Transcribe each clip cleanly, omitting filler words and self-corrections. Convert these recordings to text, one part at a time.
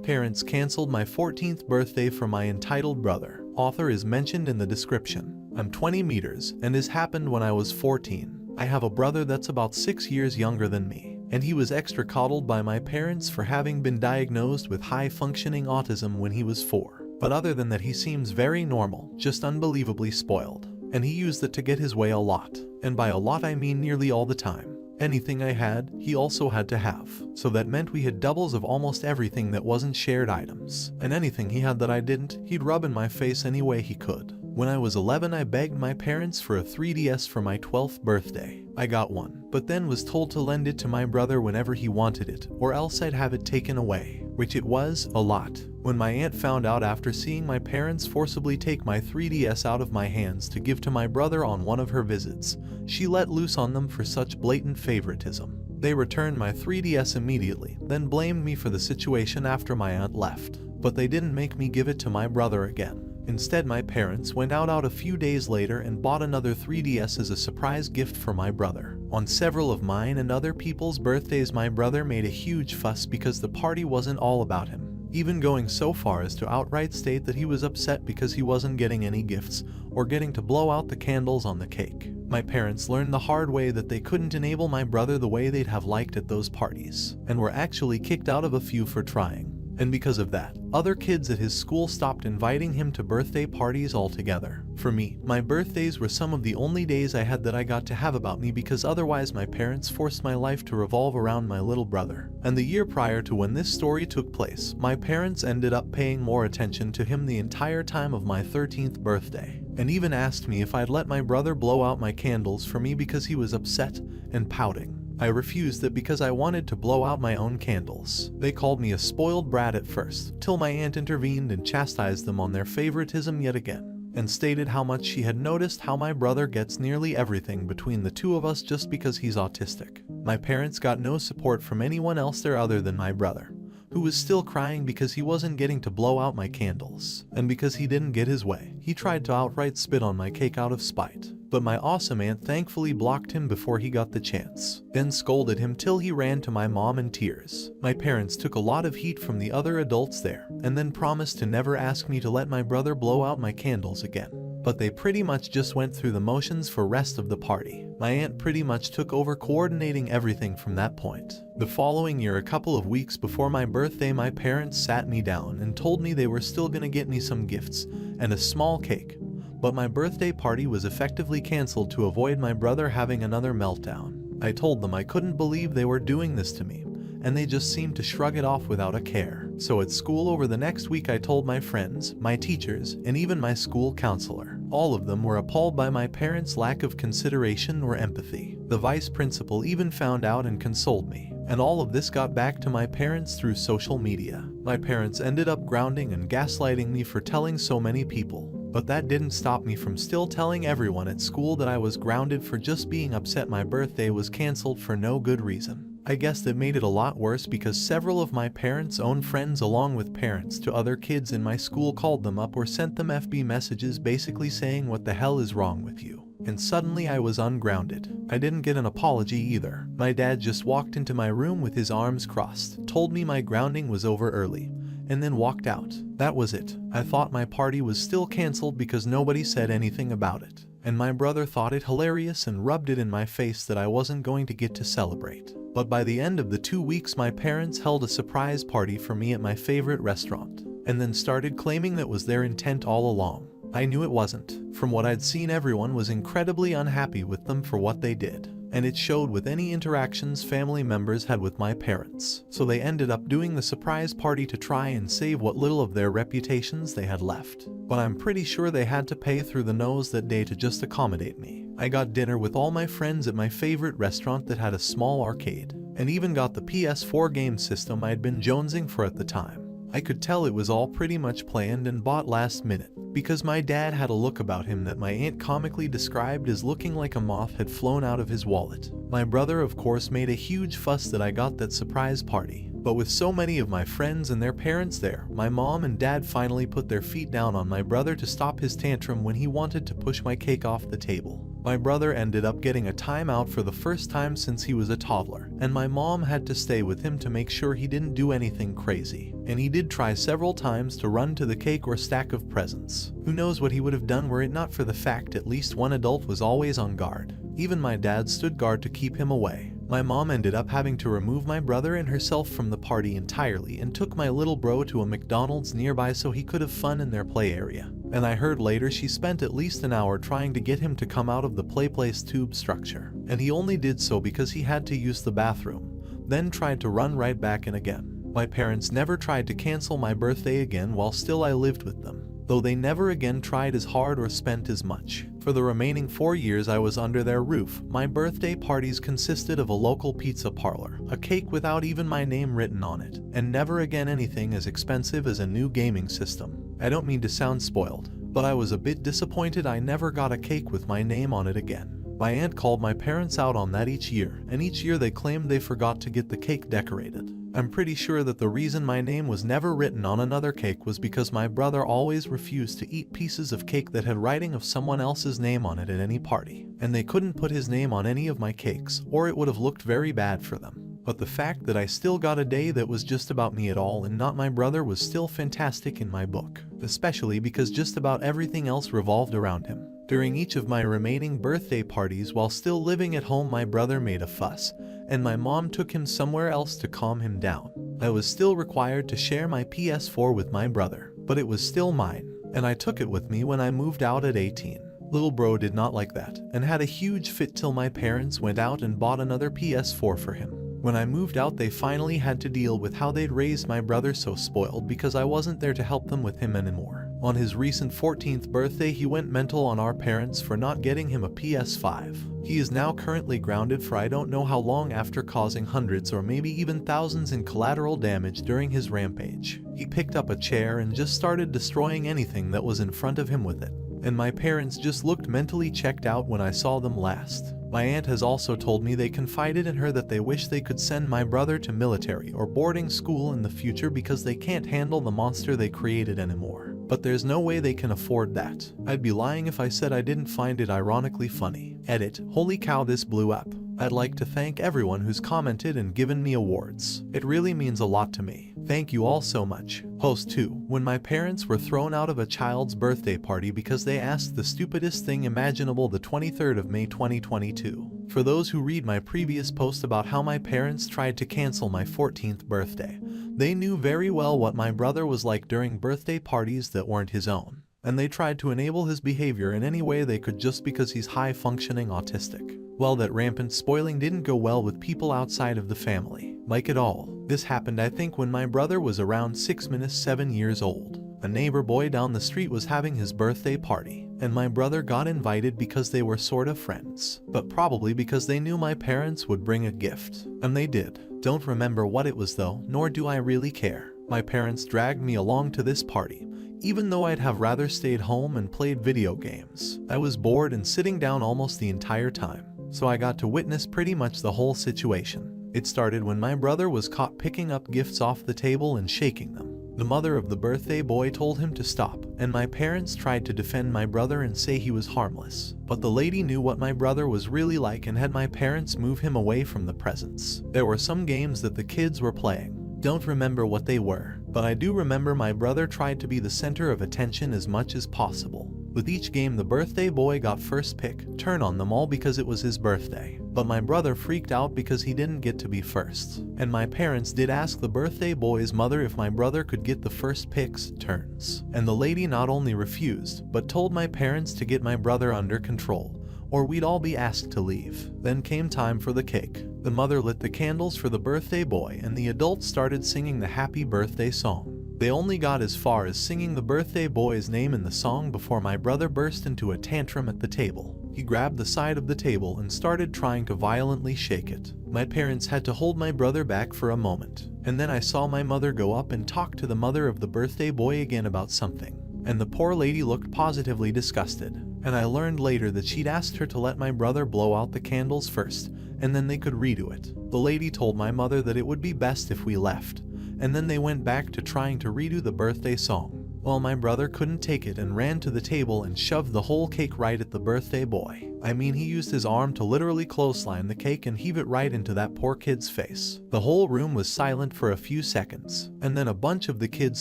Parents canceled my 14th birthday for my entitled brother. Author is mentioned in the description. I'm 20 meters, and this happened when I was 14. I have a brother that's about 6 years younger than me, and he was extra coddled by my parents for having been diagnosed with high-functioning autism when he was 4. But other than that, he seems very normal, just unbelievably spoiled. And he used it to get his way a lot. And by a lot I mean nearly all the time. Anything I had, he also had to have. So that meant we had doubles of almost everything that wasn't shared items. And anything he had that I didn't, he'd rub in my face any way he could. When I was 11, I begged my parents for a 3DS for my 12th birthday. I got one, but then was told to lend it to my brother whenever he wanted it, or else I'd have it taken away, which it was a lot. When my aunt found out after seeing my parents forcibly take my 3DS out of my hands to give to my brother on one of her visits, she let loose on them for such blatant favoritism. They returned my 3DS immediately, then blamed me for the situation after my aunt left. But they didn't make me give it to my brother again. Instead, my parents went out a few days later and bought another 3DS as a surprise gift for my brother. On several of mine and other people's birthdays, my brother made a huge fuss because the party wasn't all about him, even going so far as to outright state that he was upset because he wasn't getting any gifts or getting to blow out the candles on the cake. My parents learned the hard way that they couldn't enable my brother the way they'd have liked at those parties, and were actually kicked out of a few for trying. And because of that, other kids at his school stopped inviting him to birthday parties altogether. For me, my birthdays were some of the only days I had that I got to have about me, because otherwise my parents forced my life to revolve around my little brother. And the year prior to when this story took place, my parents ended up paying more attention to him the entire time of my 13th birthday, and even asked me if I'd let my brother blow out my candles for me because he was upset and pouting. I refused it because I wanted to blow out my own candles. They called me a spoiled brat at first, till my aunt intervened and chastised them on their favoritism yet again, and stated how much she had noticed how my brother gets nearly everything between the two of us just because he's autistic. My parents got no support from anyone else there other than my brother, who was still crying because he wasn't getting to blow out my candles. And because he didn't get his way, he tried to outright spit on my cake out of spite. But my awesome aunt thankfully blocked him before he got the chance, then scolded him till he ran to my mom in tears. My parents took a lot of heat from the other adults there, and then promised to never ask me to let my brother blow out my candles again. But they pretty much just went through the motions for rest of the party. My aunt pretty much took over coordinating everything from that point. The following year, a couple of weeks before my birthday, my parents sat me down and told me they were still gonna get me some gifts and a small cake. But my birthday party was effectively cancelled to avoid my brother having another meltdown. I told them I couldn't believe they were doing this to me, and they just seemed to shrug it off without a care. So at school over the next week, I told my friends, my teachers, and even my school counselor. All of them were appalled by my parents' lack of consideration or empathy. The vice principal even found out and consoled me. And all of this got back to my parents through social media. My parents ended up grounding and gaslighting me for telling so many people. But that didn't stop me from still telling everyone at school that I was grounded for just being upset my birthday was cancelled for no good reason. I guess that made it a lot worse because several of my parents' own friends, along with parents to other kids in my school, called them up or sent them FB messages basically saying, "What the hell is wrong with you?" And suddenly I was ungrounded. I didn't get an apology either. My dad just walked into my room with his arms crossed, told me my grounding was over early, and then walked out. That was it. I thought my party was still cancelled because nobody said anything about it. And my brother thought it hilarious and rubbed it in my face that I wasn't going to get to celebrate. But by the end of the 2 weeks, my parents held a surprise party for me at my favorite restaurant, and then started claiming that was their intent all along. I knew it wasn't. From what I'd seen, everyone was incredibly unhappy with them for what they did, and it showed with any interactions family members had with my parents. So they ended up doing the surprise party to try and save what little of their reputations they had left. But I'm pretty sure they had to pay through the nose that day to just accommodate me. I got dinner with all my friends at my favorite restaurant that had a small arcade, and even got the PS4 game system I'd been jonesing for at the time. I could tell it was all pretty much planned and bought last minute, because my dad had a look about him that my aunt comically described as looking like a moth had flown out of his wallet. My brother, of course, made a huge fuss that I got that surprise party. But with so many of my friends and their parents there, my mom and dad finally put their feet down on my brother to stop his tantrum when he wanted to push my cake off the table. My brother ended up getting a timeout for the first time since he was a toddler, and my mom had to stay with him to make sure he didn't do anything crazy. And he did try several times to run to the cake or stack of presents. Who knows what he would have done were it not for the fact at least one adult was always on guard. Even my dad stood guard to keep him away. My mom ended up having to remove my brother and herself from the party entirely and took my little bro to a McDonald's nearby so he could have fun in their play area. And I heard later she spent at least an hour trying to get him to come out of the playplace tube structure. And he only did so because he had to use the bathroom, then tried to run right back in again. My parents never tried to cancel my birthday again while still I lived with them, though they never again tried as hard or spent as much. For the remaining 4 years I was under their roof, my birthday parties consisted of a local pizza parlor, a cake without even my name written on it, and never again anything as expensive as a new gaming system. I don't mean to sound spoiled, but I was a bit disappointed I never got a cake with my name on it again. My aunt called my parents out on that each year, and each year they claimed they forgot to get the cake decorated. I'm pretty sure that the reason my name was never written on another cake was because my brother always refused to eat pieces of cake that had writing of someone else's name on it at any party, and they couldn't put his name on any of my cakes, or it would have looked very bad for them. But the fact that I still got a day that was just about me at all and not my brother was still fantastic in my book, especially because just about everything else revolved around him. During each of my remaining birthday parties while still living at home, my brother made a fuss, and my mom took him somewhere else to calm him down. I was still required to share my PS4 with my brother, but it was still mine, and I took it with me when I moved out at 18. Little bro did not like that, and had a huge fit till my parents went out and bought another PS4 for him. When I moved out, they finally had to deal with how they'd raised my brother so spoiled because I wasn't there to help them with him anymore. On his recent 14th birthday, he went mental on our parents for not getting him a PS5. He is now currently grounded for I don't know how long after causing hundreds or maybe even thousands in collateral damage during his rampage. He picked up a chair and just started destroying anything that was in front of him with it. And my parents just looked mentally checked out when I saw them last. My aunt has also told me they confided in her that they wish they could send my brother to military or boarding school in the future because they can't handle the monster they created anymore. But there's no way they can afford that. I'd be lying if I said I didn't find it ironically funny. Edit. Holy cow, this blew up. I'd like to thank everyone who's commented and given me awards. It really means a lot to me. Thank you all so much. Post 2. When my parents were thrown out of a child's birthday party because they asked the stupidest thing imaginable the 23rd of May 2022. For those who read my previous post about how my parents tried to cancel my 14th birthday, they knew very well what my brother was like during birthday parties that weren't his own, and they tried to enable his behavior in any way they could just because he's high-functioning autistic. Well, that rampant spoiling didn't go well with people outside of the family, like at all. This happened I think when my brother was around 7 years old. A neighbor boy down the street was having his birthday party, and my brother got invited because they were sort of friends, but probably because they knew my parents would bring a gift. And they did. Don't remember what it was though, nor do I really care. My parents dragged me along to this party, even though I'd have rather stayed home and played video games. I was bored and sitting down almost the entire time, so I got to witness pretty much the whole situation. It started when my brother was caught picking up gifts off the table and shaking them. The mother of the birthday boy told him to stop, and my parents tried to defend my brother and say he was harmless. But the lady knew what my brother was really like and had my parents move him away from the presents. There were some games that the kids were playing. Don't remember what they were, but I do remember my brother tried to be the center of attention as much as possible. With each game the birthday boy got first pick, turn on them all because it was his birthday. But my brother freaked out because he didn't get to be first. And my parents did ask the birthday boy's mother if my brother could get the first picks, turns. And the lady not only refused, but told my parents to get my brother under control, or we'd all be asked to leave. Then came time for the cake. The mother lit the candles for the birthday boy and the adults started singing the happy birthday song. They only got as far as singing the birthday boy's name in the song before my brother burst into a tantrum at the table. He grabbed the side of the table and started trying to violently shake it. My parents had to hold my brother back for a moment, and then I saw my mother go up and talk to the mother of the birthday boy again about something. And the poor lady looked positively disgusted, and I learned later that she'd asked her to let my brother blow out the candles first, and then they could redo it. The lady told my mother that it would be best if we left, and then they went back to trying to redo the birthday song. Well, my brother couldn't take it and ran to the table and shoved the whole cake right at the birthday boy. I mean, he used his arm to literally clothesline the cake and heave it right into that poor kid's face. The whole room was silent for a few seconds, and then a bunch of the kids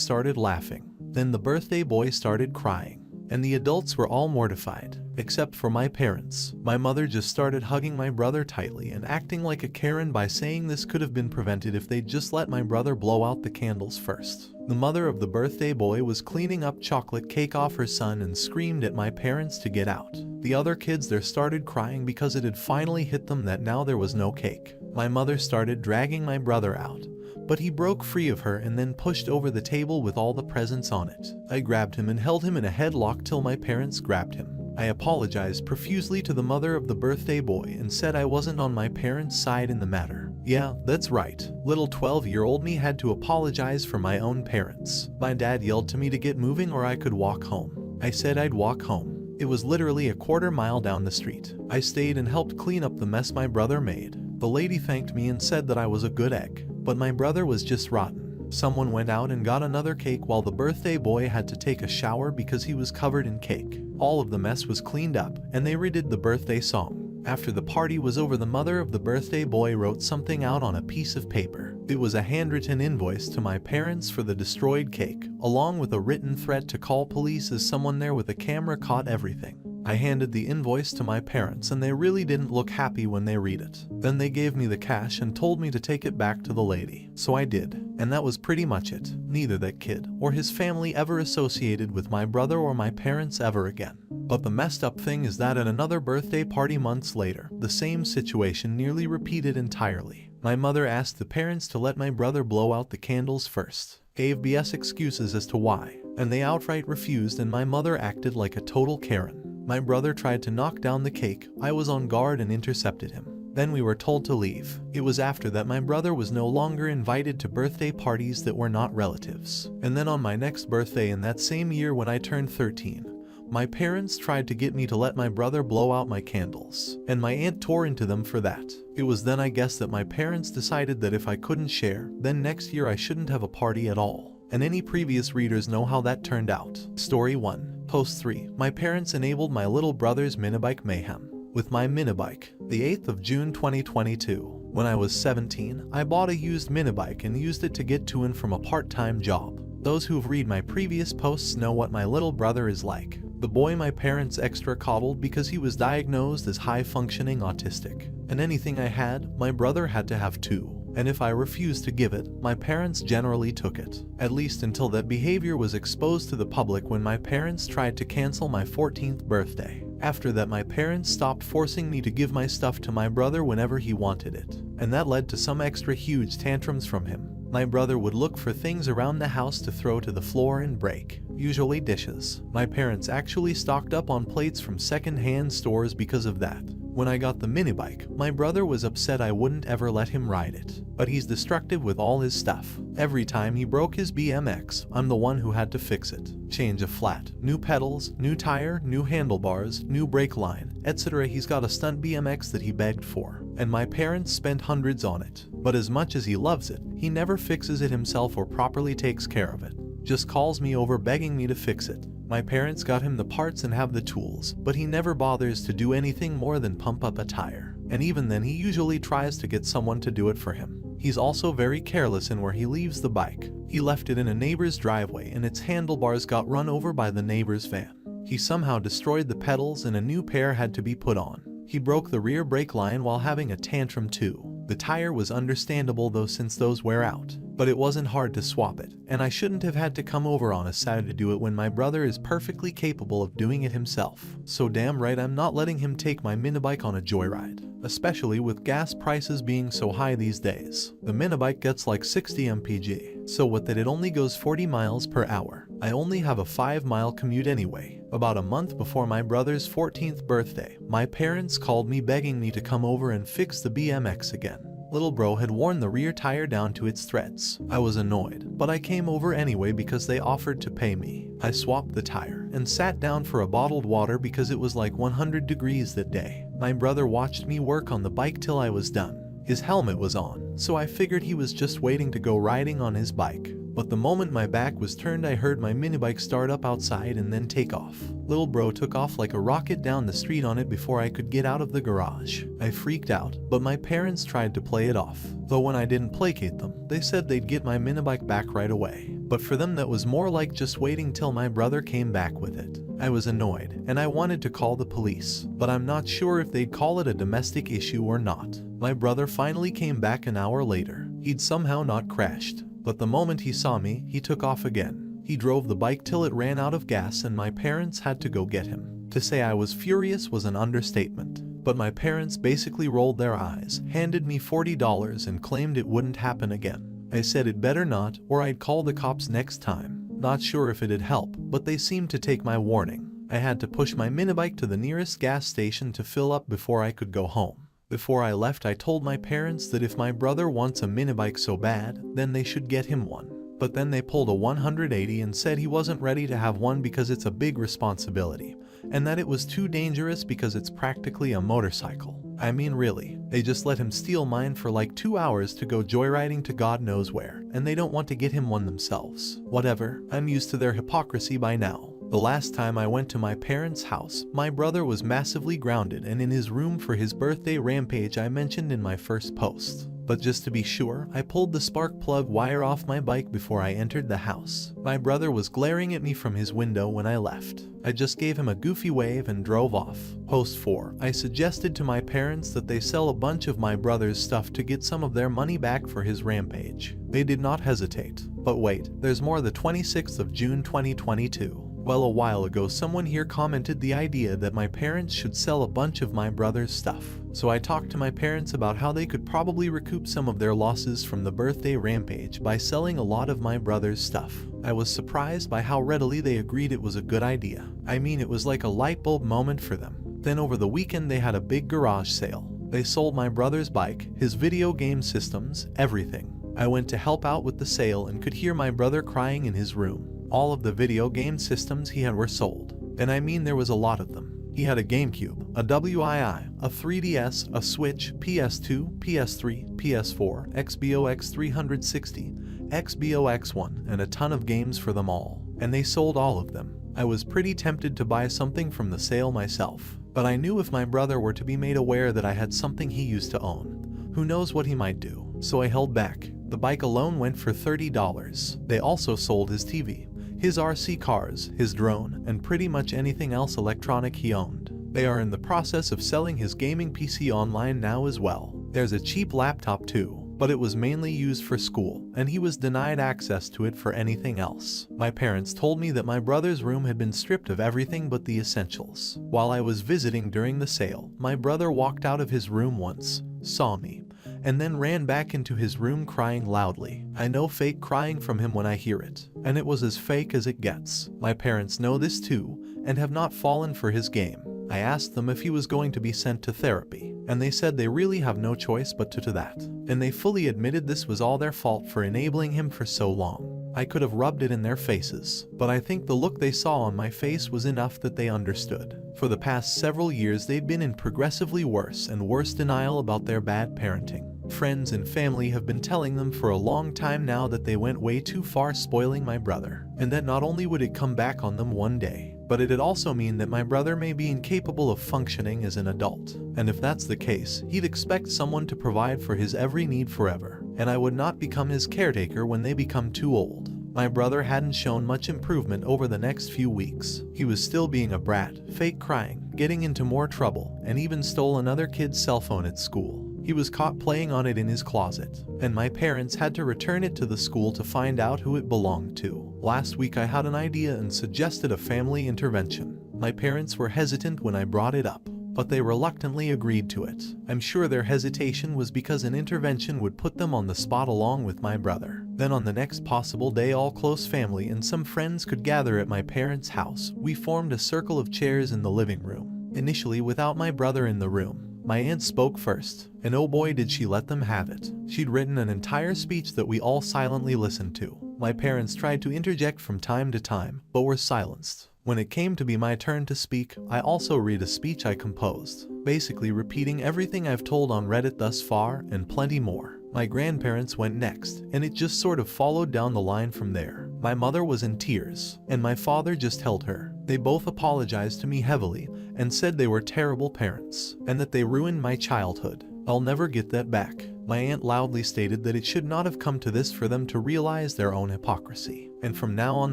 started laughing. Then the birthday boy started crying, and the adults were all mortified, except for my parents. My mother just started hugging my brother tightly and acting like a Karen by saying this could have been prevented if they'd just let my brother blow out the candles first. The mother of the birthday boy was cleaning up chocolate cake off her son and screamed at my parents to get out. The other kids there started crying because it had finally hit them that now there was no cake. My mother started dragging my brother out, but he broke free of her and then pushed over the table with all the presents on it. I grabbed him and held him in a headlock till my parents grabbed him. I apologized profusely to the mother of the birthday boy and said I wasn't on my parents' side in the matter. Yeah, that's right. Little 12-year-old me had to apologize for my own parents. My dad yelled to me to get moving or I could walk home. I said I'd walk home. It was literally a quarter mile down the street. I stayed and helped clean up the mess my brother made. The lady thanked me and said that I was a good egg, but my brother was just rotten. Someone went out and got another cake while the birthday boy had to take a shower because he was covered in cake. All of the mess was cleaned up, and they redid the birthday song. After the party was over, the mother of the birthday boy wrote something out on a piece of paper. It was a handwritten invoice to my parents for the destroyed cake, along with a written threat to call police as someone there with a camera caught everything. I handed the invoice to my parents and they really didn't look happy when they read it. Then they gave me the cash and told me to take it back to the lady. So I did, and that was pretty much it. Neither that kid or his family ever associated with my brother or my parents ever again. But the messed up thing is that at another birthday party months later, the same situation nearly repeated entirely. My mother asked the parents to let my brother blow out the candles first, gave BS excuses as to why, and they outright refused, and my mother acted like a total Karen. My brother tried to knock down the cake. I was on guard and intercepted him. Then we were told to leave. It was after that my brother was no longer invited to birthday parties that were not relatives. And then on my next birthday in that same year when I turned 13, my parents tried to get me to let my brother blow out my candles, and my aunt tore into them for that. It was then I guess that my parents decided that if I couldn't share, then next year I shouldn't have a party at all. And any previous readers know how that turned out. Story 1. Post 3. My parents enabled my little brother's minibike mayhem. With my minibike, the 8th of June 2022. When I was 17, I bought a used minibike and used it to get to and from a part-time job. Those who've read my previous posts know what my little brother is like. The boy my parents extra coddled because he was diagnosed as high-functioning autistic. And anything I had, my brother had to have too. And if I refused to give it, my parents generally took it. At least until that behavior was exposed to the public when my parents tried to cancel my 14th birthday. After that, my parents stopped forcing me to give my stuff to my brother whenever he wanted it. And that led to some extra huge tantrums from him. My brother would look for things around the house to throw to the floor and break, usually dishes. My parents actually stocked up on plates from second-hand stores because of that. When I got the minibike, my brother was upset I wouldn't ever let him ride it. But he's destructive with all his stuff. Every time he broke his BMX, I'm the one who had to fix it. Change a flat, new pedals, new tire, new handlebars, new brake line, etc. He's got a stunt BMX that he begged for, and my parents spent hundreds on it. But as much as he loves it, he never fixes it himself or properly takes care of it. Just calls me over begging me to fix it. My parents got him the parts and have the tools, but he never bothers to do anything more than pump up a tire. And even then he usually tries to get someone to do it for him. He's also very careless in where he leaves the bike. He left it in a neighbor's driveway and its handlebars got run over by the neighbor's van. He somehow destroyed the pedals and a new pair had to be put on. He broke the rear brake line while having a tantrum too. The tire was understandable though since those wear out, but it wasn't hard to swap it, and I shouldn't have had to come over on a Saturday to do it when my brother is perfectly capable of doing it himself. So damn right I'm not letting him take my minibike on a joyride, especially with gas prices being so high these days. The minibike gets like 60 mpg, so with that it only goes 40 miles per hour. I only have a 5-mile commute anyway. About a month before my brother's 14th birthday, my parents called me begging me to come over and fix the BMX again. Little bro had worn the rear tire down to its threads. I was annoyed, but I came over anyway because they offered to pay me. I swapped the tire and sat down for a bottled water because it was like 100 degrees that day. My brother watched me work on the bike till I was done. His helmet was on, so I figured he was just waiting to go riding on his bike. but the moment my back was turned I heard my minibike start up outside and then take off. Lil bro took off like a rocket down the street on it before I could get out of the garage. I freaked out, but my parents tried to play it off. Though when I didn't placate them, they said they'd get my minibike back right away. But for them that was more like just waiting till my brother came back with it. I was annoyed, and I wanted to call the police, but I'm not sure if they'd call it a domestic issue or not. My brother finally came back an hour later. He'd somehow not crashed, but the moment he saw me, he took off again. He drove the bike till it ran out of gas and my parents had to go get him. To say I was furious was an understatement, but my parents basically rolled their eyes, handed me $40 and claimed it wouldn't happen again. I said it better not, or I'd call the cops next time. Not sure if it'd help, but they seemed to take my warning. I had to push my minibike to the nearest gas station to fill up before I could go home. Before I left, I told my parents that if my brother wants a minibike so bad, then they should get him one. But then they pulled a 180 and said he wasn't ready to have one because it's a big responsibility, and that it was too dangerous because it's practically a motorcycle. I mean really, they just let him steal mine for like 2 hours to go joyriding to God knows where, and they don't want to get him one themselves. Whatever, I'm used to their hypocrisy by now. The last time I went to my parents' house, my brother was massively grounded and in his room for his birthday rampage I mentioned in my first post. But just to be sure, I pulled the spark plug wire off my bike before I entered the house. My brother was glaring at me from his window when I left. I just gave him a goofy wave and drove off. Post 4. I suggested to my parents that they sell a bunch of my brother's stuff to get some of their money back for his rampage. They did not hesitate. But wait, there's more. The 26th of June 2022. Well, a while ago someone here commented the idea that my parents should sell a bunch of my brother's stuff. So I talked to my parents about how they could probably recoup some of their losses from the birthday rampage by selling a lot of my brother's stuff. I was surprised by how readily they agreed it was a good idea. I mean, it was like a light bulb moment for them. Then over the weekend they had a big garage sale. They sold my brother's bike, his video game systems, everything. I went to help out with the sale and could hear my brother crying in his room. All of the video game systems he had were sold, and I mean there was a lot of them. He had a GameCube, a Wii, a 3DS, a Switch, PS2, PS3, PS4, Xbox 360, Xbox One, and a ton of games for them all, and they sold all of them. I was pretty tempted to buy something from the sale myself, but I knew if my brother were to be made aware that I had something he used to own, who knows what he might do, so I held back. The bike alone went for $30. They also sold his TV, his RC cars, his drone, and pretty much anything else electronic he owned. They are in the process of selling his gaming PC online now as well. There's a cheap laptop too, but it was mainly used for school, and he was denied access to it for anything else. My parents told me that my brother's room had been stripped of everything but the essentials. While I was visiting during the sale, my brother walked out of his room once, saw me, and then ran back into his room crying loudly. I know fake crying from him when I hear it, and it was as fake as it gets. My parents know this too, and have not fallen for his game. I asked them if he was going to be sent to therapy, and they said they really have no choice but to do that. And they fully admitted this was all their fault for enabling him for so long. I could have rubbed it in their faces, but I think the look they saw on my face was enough that they understood. For the past several years they'd been in progressively worse and worse denial about their bad parenting. Friends and family have been telling them for a long time now that they went way too far spoiling my brother, and that not only would it come back on them one day, but it'd also mean that my brother may be incapable of functioning as an adult. And if that's the case, he'd expect someone to provide for his every need forever, and I would not become his caretaker when they become too old. My brother hadn't shown much improvement over the next few weeks. He was still being a brat, fake crying, getting into more trouble, and even stole another kid's cell phone at school. He was caught playing on it in his closet, and my parents had to return it to the school to find out who it belonged to. Last week I had an idea and suggested a family intervention. My parents were hesitant when I brought it up, but they reluctantly agreed to it. I'm sure their hesitation was because an intervention would put them on the spot along with my brother. Then on the next possible day, all close family and some friends could gather at my parents' house. We formed a circle of chairs in the living room, initially without my brother in the room. My aunt spoke first, and oh boy did she let them have it. She'd written an entire speech that we all silently listened to. My parents tried to interject from time to time, but were silenced. When it came to be my turn to speak, I also read a speech I composed, basically repeating everything I've told on Reddit thus far, and plenty more. My grandparents went next, and it just sort of followed down the line from there. My mother was in tears, and my father just held her. They both apologized to me heavily and said they were terrible parents and that they ruined my childhood. I'll never get that back. My aunt loudly stated that it should not have come to this for them to realize their own hypocrisy, and from now on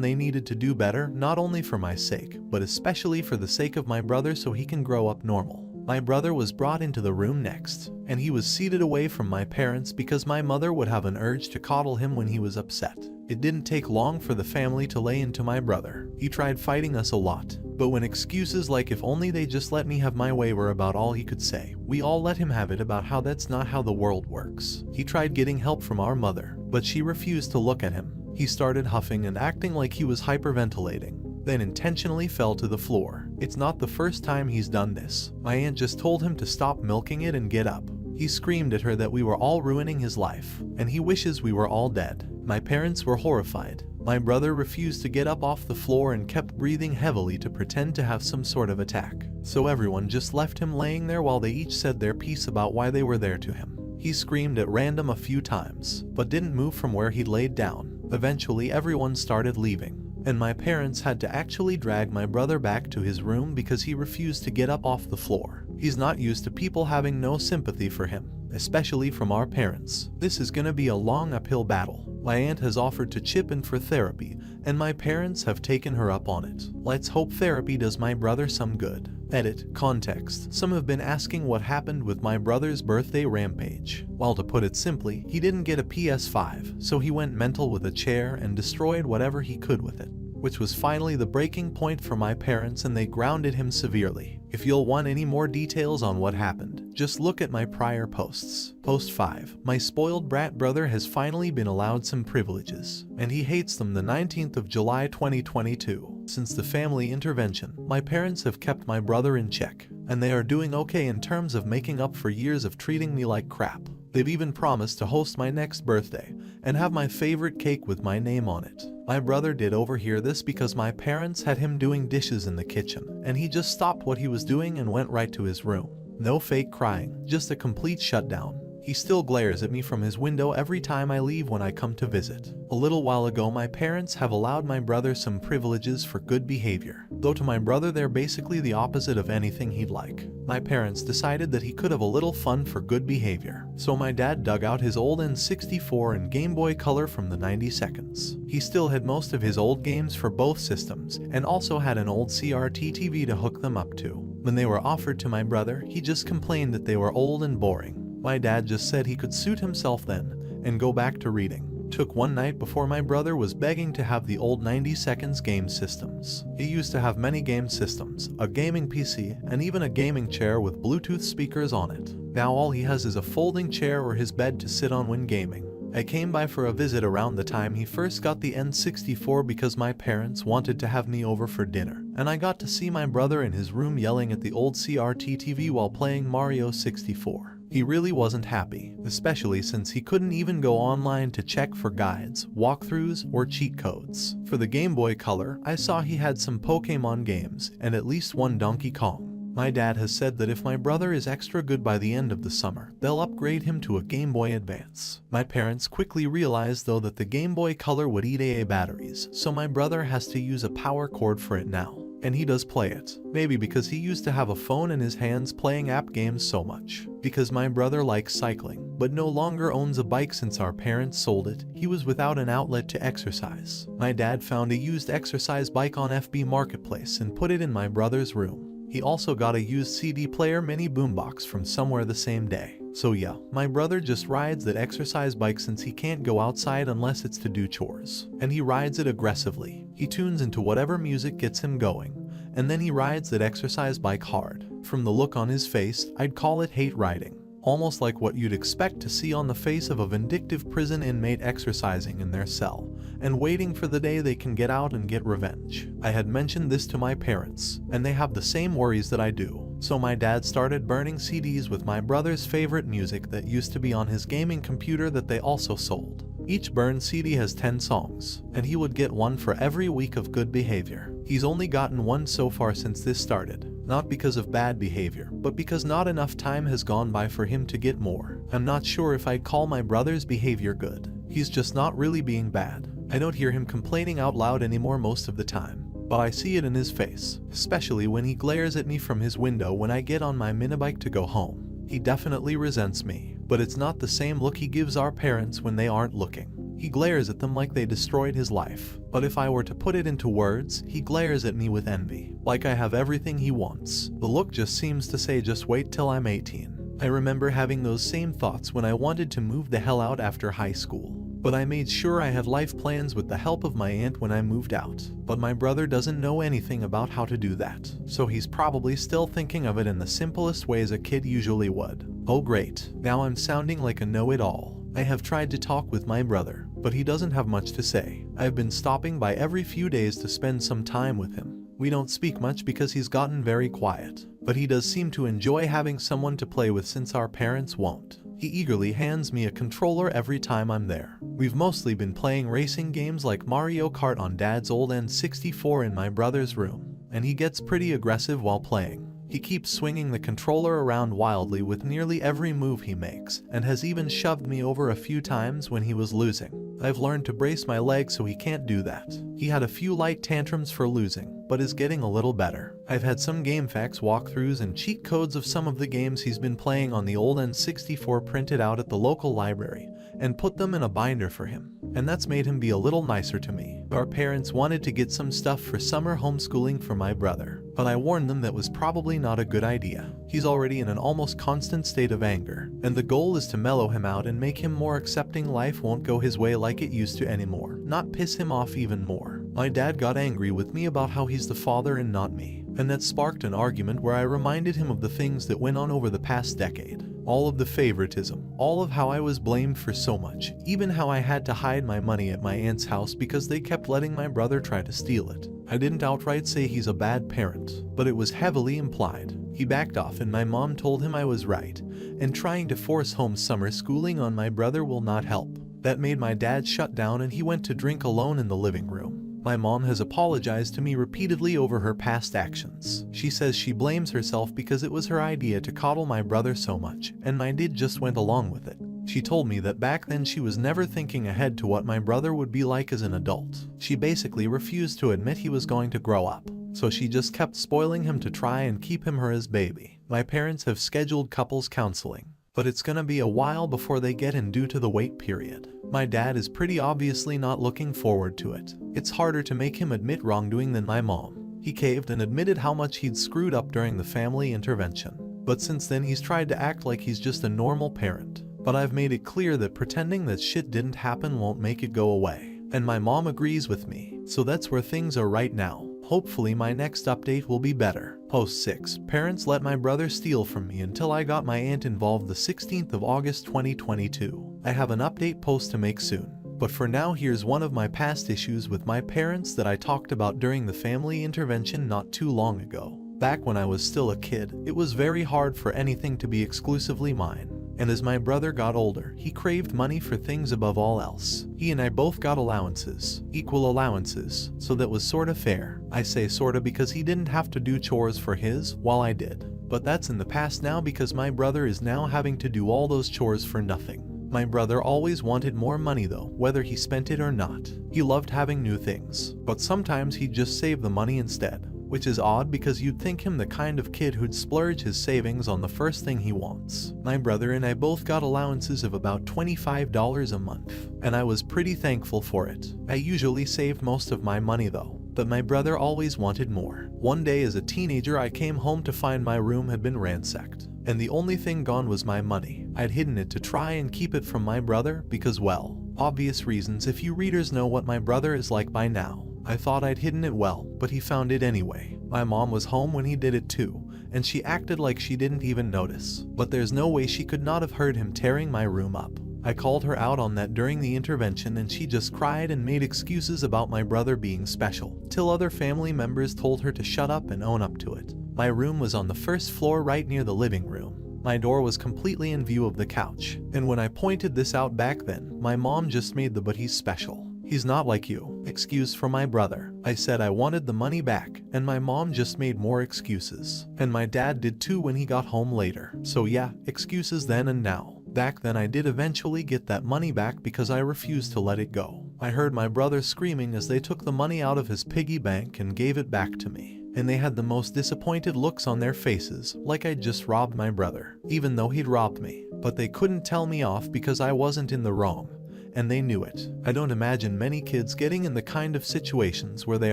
they needed to do better, not only for my sake, but especially for the sake of my brother so he can grow up normal. My brother was brought into the room next, and he was seated away from my parents because my mother would have an urge to coddle him when he was upset. It didn't take long for the family to lay into my brother. He tried fighting us a lot, but when excuses like if only they just let me have my way were about all he could say, we all let him have it about how that's not how the world works. He tried getting help from our mother, but she refused to look at him. He started huffing and acting like he was hyperventilating, then intentionally fell to the floor. It's not the first time he's done this. My aunt just told him to stop milking it and get up. He screamed at her that we were all ruining his life, and he wishes we were all dead. My parents were horrified. My brother refused to get up off the floor and kept breathing heavily to pretend to have some sort of attack. So everyone just left him laying there while they each said their piece about why they were there to him. He screamed at random a few times, but didn't move from where he'd laid down. Eventually everyone started leaving, and my parents had to actually drag my brother back to his room because he refused to get up off the floor. He's not used to people having no sympathy for him, especially from our parents. This is gonna be a long uphill battle. My aunt has offered to chip in for therapy, and my parents have taken her up on it. Let's hope therapy does my brother some good. Edit. Context. Some have been asking what happened with my brother's birthday rampage. Well, to put it simply, he didn't get a PS5, so he went mental with a chair and destroyed whatever he could with it, which was finally the breaking point for my parents, and they grounded him severely. If you'll want any more details on what happened, just look at my prior posts. Post 5. My spoiled brat brother has finally been allowed some privileges, and he hates them. The 19th of July 2022. Since the family intervention, my parents have kept my brother in check, and they are doing okay in terms of making up for years of treating me like crap. They've even promised to host my next birthday and have my favorite cake with my name on it. My brother did overhear this because my parents had him doing dishes in the kitchen, and he just stopped what he was doing and went right to his room. No fake crying, just a complete shutdown. He still glares at me from his window every time I leave when I come to visit. A little while ago, my parents have allowed my brother some privileges for good behavior, though to my brother they're basically the opposite of anything he'd like. My parents decided that he could have a little fun for good behavior, so my dad dug out his old N64 and Game Boy Color from the 90s. He still had most of his old games for both systems, and also had an old CRT TV to hook them up to. When they were offered to my brother, he just complained that they were old and boring. My dad just said he could suit himself then and go back to reading. Took one night before my brother was begging to have the old 90s game systems. He used to have many game systems, a gaming PC, and even a gaming chair with Bluetooth speakers on it. Now all he has is a folding chair or his bed to sit on when gaming. I came by for a visit around the time he first got the N64 because my parents wanted to have me over for dinner, and I got to see my brother in his room yelling at the old CRT TV while playing Mario 64. He really wasn't happy, especially since he couldn't even go online to check for guides, walkthroughs, or cheat codes. For the Game Boy Color, I saw he had some Pokemon games and at least one Donkey Kong. My dad has said that if my brother is extra good by the end of the summer, they'll upgrade him to a Game Boy Advance. My parents quickly realized though that the Game Boy Color would eat AA batteries, so my brother has to use a power cord for it now. And he does play it. Maybe because he used to have a phone in his hands playing app games so much. Because my brother likes cycling, but no longer owns a bike since our parents sold it, he was without an outlet to exercise. My dad found a used exercise bike on FB Marketplace and put it in my brother's room. He also got a used CD player mini boombox from somewhere the same day. So yeah, my brother just rides that exercise bike since he can't go outside unless it's to do chores. And he rides it aggressively. He tunes into whatever music gets him going, and then he rides that exercise bike hard. From the look on his face, I'd call it hate riding. Almost like what you'd expect to see on the face of a vindictive prison inmate exercising in their cell, and waiting for the day they can get out and get revenge. I had mentioned this to my parents, and they have the same worries that I do. So my dad started burning CDs with my brother's favorite music that used to be on his gaming computer that they also sold. Each burned CD has 10 songs, and he would get one for every week of good behavior. He's only gotten one so far since this started. not because of bad behavior, but because not enough time has gone by for him to get more. I'm not sure if I'd call my brother's behavior good. He's just not really being bad. I don't hear him complaining out loud anymore most of the time, but I see it in his face, especially when he glares at me from his window when I get on my minibike to go home. He definitely resents me, but it's not the same look he gives our parents when they aren't looking. He glares at them like they destroyed his life. But if I were to put it into words, he glares at me with envy, like I have everything he wants. The look just seems to say, just wait till I'm 18. I remember having those same thoughts when I wanted to move the hell out after high school. But I made sure I had life plans with the help of my aunt when I moved out. But my brother doesn't know anything about how to do that, so he's probably still thinking of it in the simplest ways a kid usually would. Oh great, now I'm sounding like a know-it-all. I have tried to talk with my brother, but he doesn't have much to say. I've been stopping by every few days to spend some time with him. We don't speak much because he's gotten very quiet, but he does seem to enjoy having someone to play with since our parents won't. He eagerly hands me a controller every time I'm there. We've mostly been playing racing games like Mario Kart on Dad's old N64 in my brother's room, and he gets pretty aggressive while playing. He keeps swinging the controller around wildly with nearly every move he makes, and has even shoved me over a few times when he was losing. I've learned to brace my legs so he can't do that. He had a few light tantrums for losing, but is getting a little better. I've had some GameFAQs walkthroughs and cheat codes of some of the games he's been playing on the old N64 printed out at the local library, and put them in a binder for him. And that's made him be a little nicer to me. Our parents wanted to get some stuff for summer homeschooling for my brother, but I warned them that was probably not a good idea. He's already in an almost constant state of anger, and the goal is to mellow him out and make him more accepting life won't go his way like it used to anymore, not piss him off even more. My dad got angry with me about how he's the father and not me, and that sparked an argument where I reminded him of the things that went on over the past decade. All of the favoritism, all of how I was blamed for so much, even how I had to hide my money at my aunt's house because they kept letting my brother try to steal it. I didn't outright say he's a bad parent, but it was heavily implied. He backed off and my mom told him I was right, and trying to force home summer schooling on my brother will not help. That made my dad shut down and he went to drink alone in the living room. My mom has apologized to me repeatedly over her past actions. She says she blames herself because it was her idea to coddle my brother so much, and my dad just went along with it. She told me that back then she was never thinking ahead to what my brother would be like as an adult. She basically refused to admit he was going to grow up, so she just kept spoiling him to try and keep him her as baby. My parents have scheduled couples counseling, but it's gonna be a while before they get in due to the wait period. My dad is pretty obviously not looking forward to it. It's harder to make him admit wrongdoing than my mom. He caved and admitted how much he'd screwed up during the family intervention. But since then he's tried to act like he's just a normal parent. But I've made it clear that pretending that shit didn't happen won't make it go away. And my mom agrees with me. So that's where things are right now. Hopefully my next update will be better. Post 6. Parents let my brother steal from me until I got my aunt involved the 16th of August 2022. I have an update post to make soon. But for now, here's one of my past issues with my parents that I talked about during the family intervention not too long ago. Back when I was still a kid, it was very hard for anything to be exclusively mine. And as my brother got older, he craved money for things above all else. He and I both got allowances, equal allowances, so that was sorta fair. I say sorta because he didn't have to do chores for his, while I did. But that's in the past now because my brother is now having to do all those chores for nothing. My brother always wanted more money though, whether he spent it or not. He loved having new things, but sometimes he'd just save the money instead. Which is odd because you'd think him the kind of kid who'd splurge his savings on the first thing he wants. My brother and I both got allowances of about $25 a month, and I was pretty thankful for it. I usually saved most of my money though, but my brother always wanted more. One day as a teenager I came home to find my room had been ransacked, and the only thing gone was my money. I'd hidden it to try and keep it from my brother because, well, obvious reasons if you readers know what my brother is like by now. I thought I'd hidden it well, but he found it anyway. My mom was home when he did it too, and she acted like she didn't even notice. But there's no way she could not have heard him tearing my room up. I called her out on that during the intervention and she just cried and made excuses about my brother being special, till other family members told her to shut up and own up to it. My room was on the first floor right near the living room. My door was completely in view of the couch, and when I pointed this out back then, my mom just made the "but he's special. He's not like you. Excuse for my brother. I said I wanted the money back, and my mom just made more excuses. And my dad did too when he got home later. So yeah, excuses then and now. Back then I did eventually get that money back because I refused to let it go. I heard my brother screaming as they took the money out of his piggy bank and gave it back to me. And they had the most disappointed looks on their faces, like I'd just robbed my brother, even though he'd robbed me. But they couldn't tell me off because I wasn't in the wrong. And they knew it. I don't imagine many kids getting in the kind of situations where they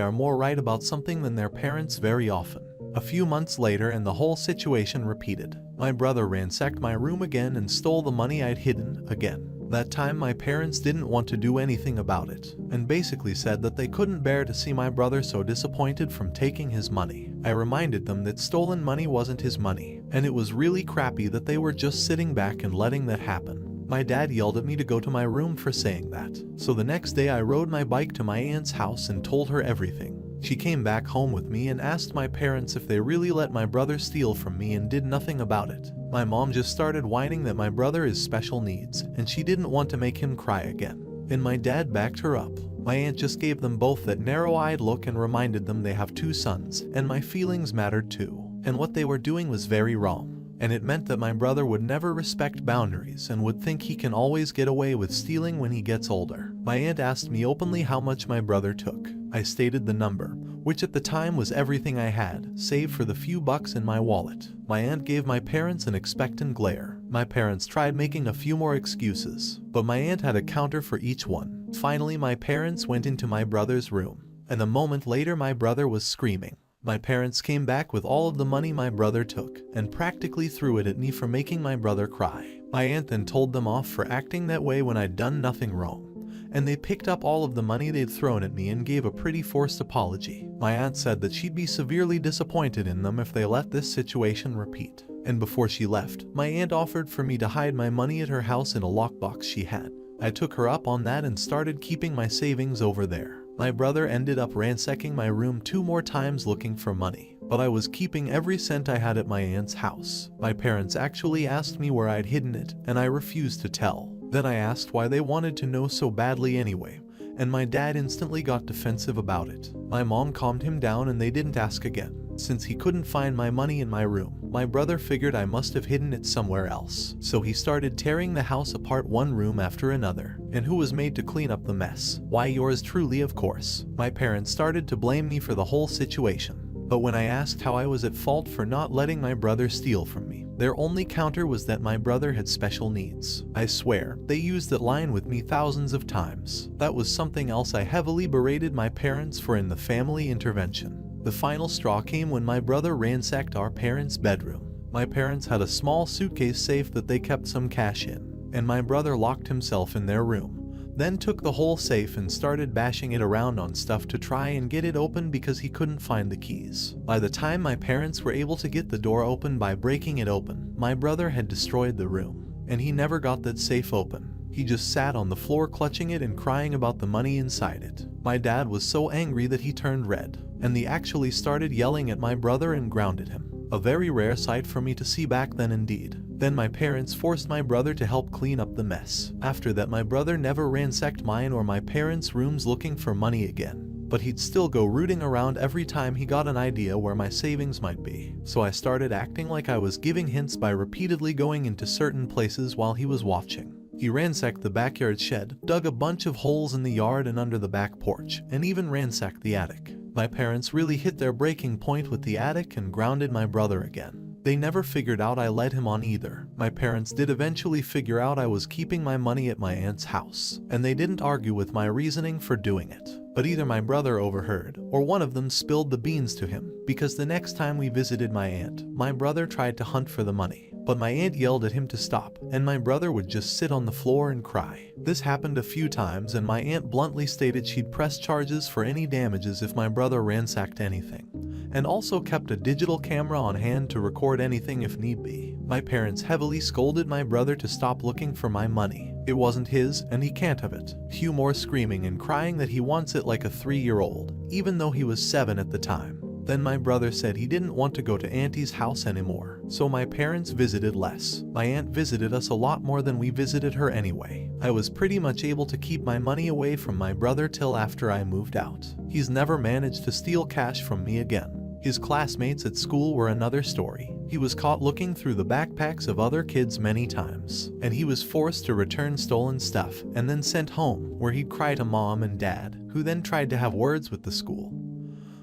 are more right about something than their parents very often. A few months later and the whole situation repeated. My brother ransacked my room again and stole the money I'd hidden again. That time my parents didn't want to do anything about it, and basically said that they couldn't bear to see my brother so disappointed from taking his money. I reminded them that stolen money wasn't his money, and it was really crappy that they were just sitting back and letting that happen. My dad yelled at me to go to my room for saying that, so the next day I rode my bike to my aunt's house and told her everything. She came back home with me and asked my parents if they really let my brother steal from me and did nothing about it. My mom just started whining that my brother is special needs, and she didn't want to make him cry again. And my dad backed her up. My aunt just gave them both that narrow-eyed look and reminded them they have 2 sons, and my feelings mattered too. And what they were doing was very wrong. And it meant that my brother would never respect boundaries and would think he can always get away with stealing when he gets older. My aunt asked me openly how much my brother took. I stated the number, which at the time was everything I had, save for the few bucks in my wallet. My aunt gave my parents an expectant glare. My parents tried making a few more excuses, but my aunt had a counter for each one. Finally, my parents went into my brother's room, and a moment later my brother was screaming. My parents came back with all of the money my brother took, and practically threw it at me for making my brother cry. My aunt then told them off for acting that way when I'd done nothing wrong, and they picked up all of the money they'd thrown at me and gave a pretty forced apology. My aunt said that she'd be severely disappointed in them if they let this situation repeat. And before she left, my aunt offered for me to hide my money at her house in a lockbox she had. I took her up on that and started keeping my savings over there. My brother ended up ransacking my room 2 more times looking for money, but I was keeping every cent I had at my aunt's house. My parents actually asked me where I'd hidden it, and I refused to tell. Then I asked why they wanted to know so badly anyway, and my dad instantly got defensive about it. My mom calmed him down and they didn't ask again. Since he couldn't find my money in my room, my brother figured I must have hidden it somewhere else. So he started tearing the house apart one room after another. And who was made to clean up the mess? Why, yours truly, of course. My parents started to blame me for the whole situation. But when I asked how I was at fault for not letting my brother steal from me, their only counter was that my brother had special needs. I swear, they used that line with me thousands of times. That was something else I heavily berated my parents for in the family intervention. The final straw came when my brother ransacked our parents' bedroom. My parents had a small suitcase safe that they kept some cash in, and my brother locked himself in their room, then took the whole safe and started bashing it around on stuff to try and get it open because he couldn't find the keys. By the time my parents were able to get the door open by breaking it open, my brother had destroyed the room, and he never got that safe open. He just sat on the floor clutching it and crying about the money inside it. My dad was so angry that he turned red, and he actually started yelling at my brother and grounded him. A very rare sight for me to see back then indeed. Then my parents forced my brother to help clean up the mess. After that, my brother never ransacked mine or my parents' rooms looking for money again. But he'd still go rooting around every time he got an idea where my savings might be. So I started acting like I was giving hints by repeatedly going into certain places while he was watching. He ransacked the backyard shed, dug a bunch of holes in the yard and under the back porch, and even ransacked the attic. My parents really hit their breaking point with the attic and grounded my brother again. They never figured out I led him on either. My parents did eventually figure out I was keeping my money at my aunt's house, and they didn't argue with my reasoning for doing it. But either my brother overheard, or one of them spilled the beans to him, because the next time we visited my aunt, my brother tried to hunt for the money. But my aunt yelled at him to stop, and my brother would just sit on the floor and cry. This happened a few times, and my aunt bluntly stated she'd press charges for any damages if my brother ransacked anything, and also kept a digital camera on hand to record anything if need be. My parents heavily scolded my brother to stop looking for my money. It wasn't his, and he can't have it. Few more screaming and crying that he wants it like a 3-year-old, even though he was 7 at the time. Then my brother said he didn't want to go to Auntie's house anymore, so my parents visited less. My aunt visited us a lot more than we visited her anyway. I was pretty much able to keep my money away from my brother till after I moved out. He's never managed to steal cash from me again. His classmates at school were another story. He was caught looking through the backpacks of other kids many times, and he was forced to return stolen stuff and then sent home, where he'd cry to mom and dad, who then tried to have words with the school,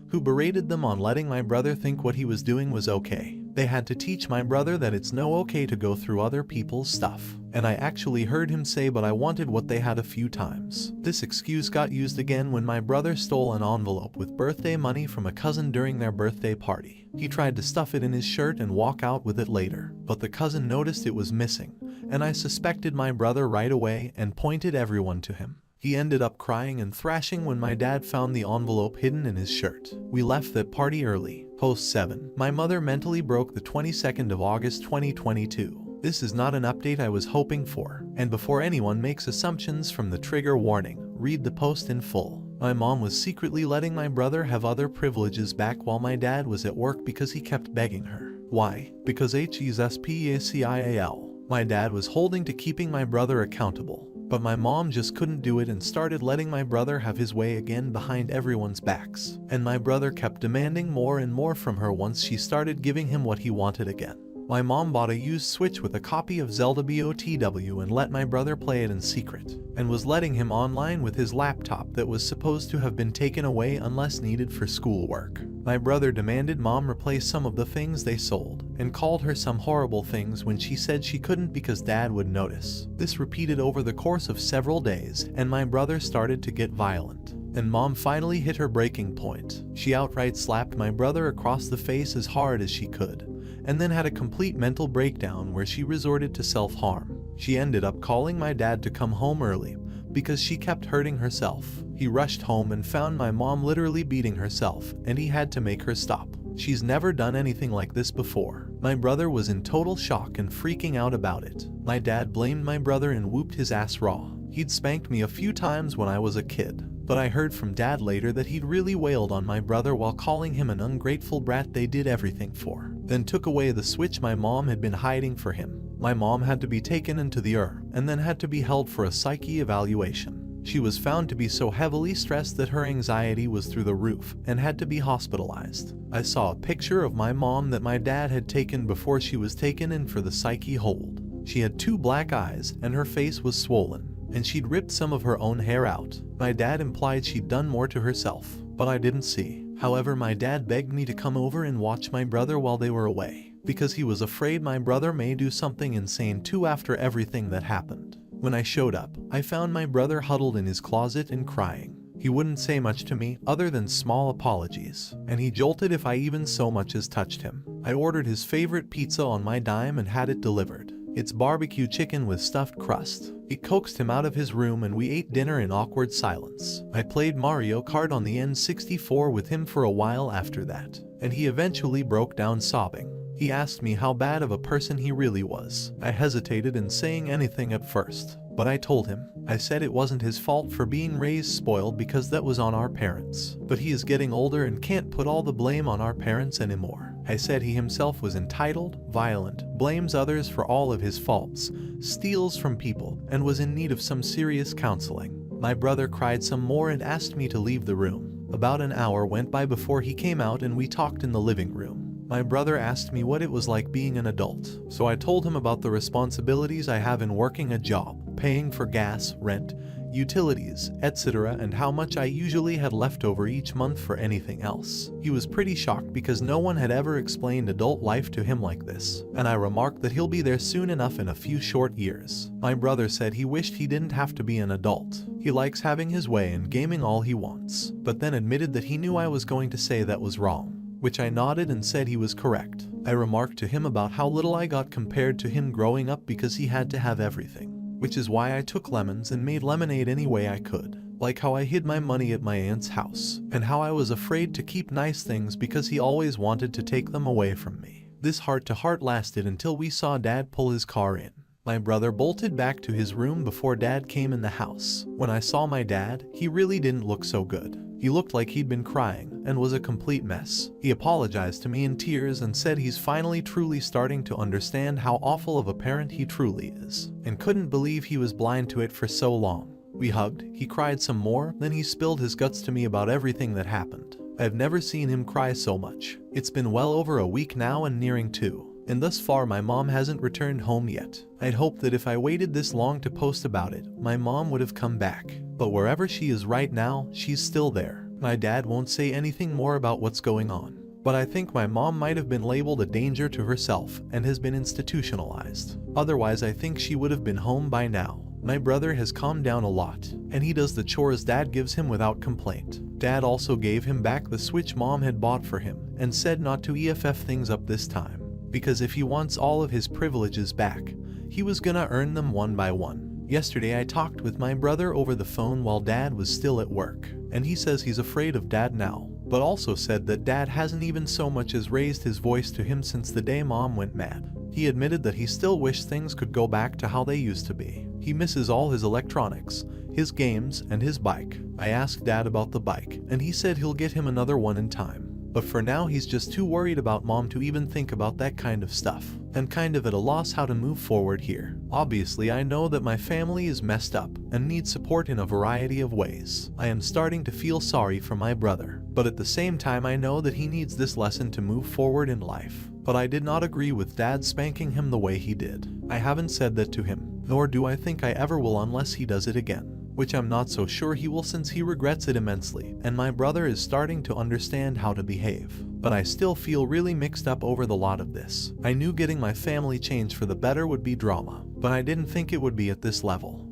who berated them on letting my brother think what he was doing was okay. They had to teach my brother that it's no okay to go through other people's stuff. And I actually heard him say but I wanted what they had a few times. This excuse got used again when my brother stole an envelope with birthday money from a cousin during their birthday party. He tried to stuff it in his shirt and walk out with it later, but the cousin noticed it was missing, and I suspected my brother right away and pointed everyone to him. He ended up crying and thrashing when my dad found the envelope hidden in his shirt. We left that party early. Post 7. My mother mentally broke the 22nd of August 2022. This is not an update I was hoping for, and before anyone makes assumptions from the trigger warning, read the post in full. My mom was secretly letting my brother have other privileges back while my dad was at work because he kept begging her. Why? Because HESPACIAL. My dad was holding to keeping my brother accountable, but my mom just couldn't do it and started letting my brother have his way again behind everyone's backs. And my brother kept demanding more and more from her once she started giving him what he wanted again. My mom bought a used Switch with a copy of Zelda BOTW and let my brother play it in secret, and was letting him online with his laptop that was supposed to have been taken away unless needed for schoolwork. My brother demanded mom replace some of the things they sold, and called her some horrible things when she said she couldn't because dad would notice. This repeated over the course of several days, and my brother started to get violent. And mom finally hit her breaking point. She outright slapped my brother across the face as hard as she could, and then had a complete mental breakdown where she resorted to self-harm. She ended up calling my dad to come home early because she kept hurting herself. He rushed home and found my mom literally beating herself, and he had to make her stop. She's never done anything like this before. My brother was in total shock and freaking out about it. My dad blamed my brother and whooped his ass raw. He'd spanked me a few times when I was a kid, but I heard from dad later that he'd really wailed on my brother while calling him an ungrateful brat they did everything for. Then took away the Switch my mom had been hiding for him. My mom had to be taken into the ER and then had to be held for a psyche evaluation. She was found to be so heavily stressed that her anxiety was through the roof and had to be hospitalized. I saw a picture of my mom that my dad had taken before she was taken in for the psyche hold. She had 2 black eyes and her face was swollen, and she'd ripped some of her own hair out. My dad implied she'd done more to herself, but I didn't see. However, my dad begged me to come over and watch my brother while they were away, because he was afraid my brother may do something insane too after everything that happened. When I showed up, I found my brother huddled in his closet and crying. He wouldn't say much to me other than small apologies, and he jolted if I even so much as touched him. I ordered his favorite pizza on my dime and had it delivered. It's barbecue chicken with stuffed crust. It coaxed him out of his room and we ate dinner in awkward silence. I played Mario Kart on the N64 with him for a while after that, and he eventually broke down sobbing. He asked me how bad of a person he really was. I hesitated in saying anything at first, but I told him. I said it wasn't his fault for being raised spoiled because that was on our parents. But he is getting older and can't put all the blame on our parents anymore. I said he himself was entitled, violent, blames others for all of his faults, steals from people, and was in need of some serious counseling. My brother cried some more and asked me to leave the room. About an hour went by before he came out and we talked in the living room. My brother asked me what it was like being an adult, so I told him about the responsibilities I have in working a job, paying for gas, rent, utilities, etc., and how much I usually had left over each month for anything else. He was pretty shocked because no one had ever explained adult life to him like this, and I remarked that he'll be there soon enough in a few short years. My brother said he wished he didn't have to be an adult. He likes having his way and gaming all he wants, but then admitted that he knew I was going to say that was wrong, which I nodded and said he was correct. I remarked to him about how little I got compared to him growing up because he had to have everything, which is why I took lemons and made lemonade any way I could, like how I hid my money at my aunt's house, and how I was afraid to keep nice things because he always wanted to take them away from me. This heart-to-heart lasted until we saw Dad pull his car in. My brother bolted back to his room before Dad came in the house. When I saw my dad, he really didn't look so good. He looked like he'd been crying and was a complete mess. He apologized to me in tears and said he's finally truly starting to understand how awful of a parent he truly is, and couldn't believe he was blind to it for so long. We hugged, he cried some more, then he spilled his guts to me about everything that happened. I've never seen him cry so much. It's been well over a week now and nearing 2. And thus far my mom hasn't returned home yet. I'd hoped that if I waited this long to post about it, my mom would have come back. But wherever she is right now, she's still there. My dad won't say anything more about what's going on. But I think my mom might have been labeled a danger to herself and has been institutionalized. Otherwise I think she would have been home by now. My brother has calmed down a lot, and he does the chores Dad gives him without complaint. Dad also gave him back the Switch Mom had bought for him, and said not to EFF things up this time, because if he wants all of his privileges back, he was gonna earn them one by one. Yesterday I talked with my brother over the phone while Dad was still at work, and he says he's afraid of Dad now, but also said that Dad hasn't even so much as raised his voice to him since the day Mom went mad. He admitted that he still wished things could go back to how they used to be. He misses all his electronics, his games, and his bike. I asked Dad about the bike, and he said he'll get him another one in time. But for now he's just too worried about Mom to even think about that kind of stuff, and kind of at a loss how to move forward here. Obviously I know that my family is messed up and needs support in a variety of ways. I am starting to feel sorry for my brother, but at the same time I know that he needs this lesson to move forward in life. But I did not agree with Dad spanking him the way he did. I haven't said that to him, nor do I think I ever will unless he does it again. Which I'm not so sure he will since he regrets it immensely, and my brother is starting to understand how to behave. But I still feel really mixed up over the lot of this. I knew getting my family changed for the better would be drama, but I didn't think it would be at this level.